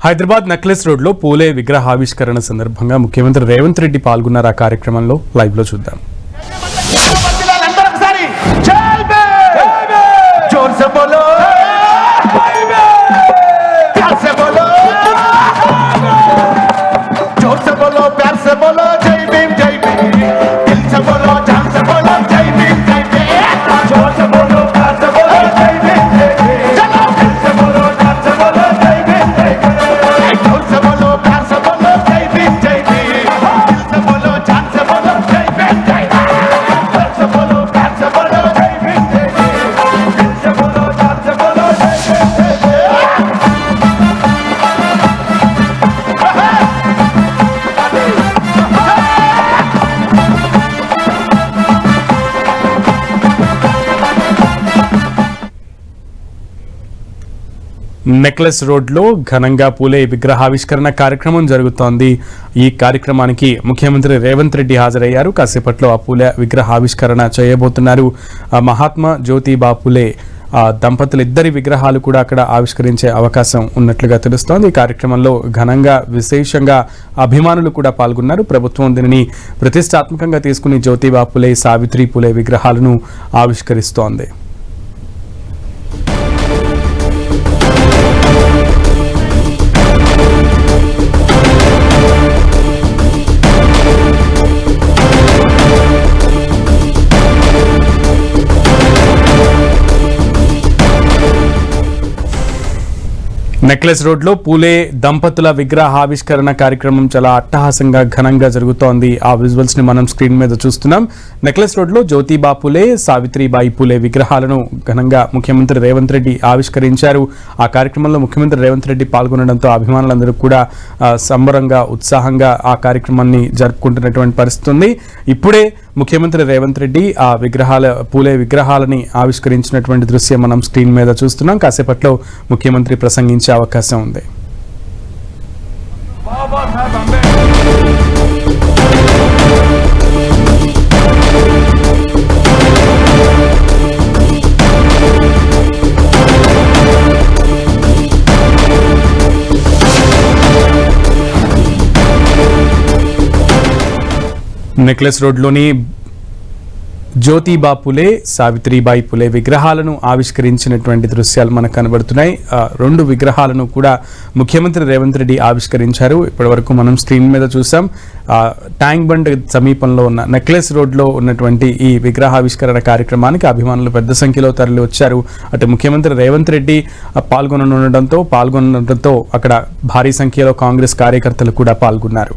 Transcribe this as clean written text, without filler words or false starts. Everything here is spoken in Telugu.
హైదరాబాద్ నెక్లెస్ రోడ్ లో పూలే విగ్రహావిష్కరణ సందర్భంగా ముఖ్యమంత్రి రేవంత్ రెడ్డి పాల్గొన్నారు. ఆ కార్యక్రమంలో లైవ్ లో చూద్దాం. నెక్లెస్ రోడ్ లో ఘనంగా పూలే విగ్రహావిష్కరణ కార్యక్రమం జరుగుతోంది. ఈ కార్యక్రమానికి ముఖ్యమంత్రి రేవంత్ రెడ్డి హాజరయ్యారు. కాసేపట్లో ఆ పూలే విగ్రహావిష్కరణ చేయబోతున్నారు. మహాత్మా జ్యోతిబా పూలే దంపతులు ఇద్దరి విగ్రహాలు కూడా అక్కడ ఆవిష్కరించే అవకాశం ఉన్నట్లుగా తెలుస్తోంది. ఈ కార్యక్రమంలో ఘనంగా విశేషంగా అభిమానులు కూడా పాల్గొన్నారు. ప్రభుత్వం దీనిని ప్రతిష్టాత్మకంగా తీసుకుని జ్యోతిబా పూలే, సావిత్రి పూలే విగ్రహాలను ఆవిష్కరిస్తోంది. నెక్లెస్ రోడ్ లో పూలే దంపతుల విగ్రహావిష్కరణ కార్యక్రమం చాలా అట్టహాసంగా ఘనంగా జరుగుతోంది. ఆ విజువల్స్ ని మనం స్క్రీన్ మీద చూస్తున్నాం. నెక్లెస్ రోడ్ లో జ్యోతిబా పూలే, సావిత్రిబాయి పూలే విగ్రహాలను ఘనంగా ముఖ్యమంత్రి రేవంత్ రెడ్డి ఆవిష్కరించారు. ఆ కార్యక్రమంలో ముఖ్యమంత్రి రేవంత్ రెడ్డి పాల్గొనడంతో అభిమానులందరూ కూడా సంబరంగా ఉత్సాహంగా ఆ కార్యక్రమాన్ని జరుపుకుంటున్నటువంటి పరిస్థితి ఉంది. ఇప్పుడే ముఖ్యమంత్రి రేవంత్ రెడ్డి ఆ పూలే విగ్రహాలని ఆవిష్కరించినటువంటి దృశ్యం మనం స్క్రీన్ మీద చూస్తున్నాం. కాసేపట్లో ముఖ్యమంత్రి ప్రసంగించే అవకాశం ఉంది. నెక్లెస్ రోడ్లోని జ్యోతిబా పూలే, సావిత్రిబాయి పూలే విగ్రహాలను ఆవిష్కరించినటువంటి దృశ్యాలు మనకు కనబడుతున్నాయి. రెండు విగ్రహాలను కూడా ముఖ్యమంత్రి రేవంత్ రెడ్డి ఆవిష్కరించారు. ఇప్పటి వరకు మనం స్క్రీన్ మీద చూసాం. ట్యాంక్ బండ్ సమీపంలో ఉన్న నెక్లెస్ రోడ్లో ఉన్నటువంటి ఈ విగ్రహావిష్కరణ కార్యక్రమానికి అభిమానులు పెద్ద సంఖ్యలో తరలి వచ్చారు. అటు ముఖ్యమంత్రి రేవంత్ రెడ్డి పాల్గొనడంతో అక్కడ భారీ సంఖ్యలో కాంగ్రెస్ కార్యకర్తలు కూడా పాల్గొన్నారు.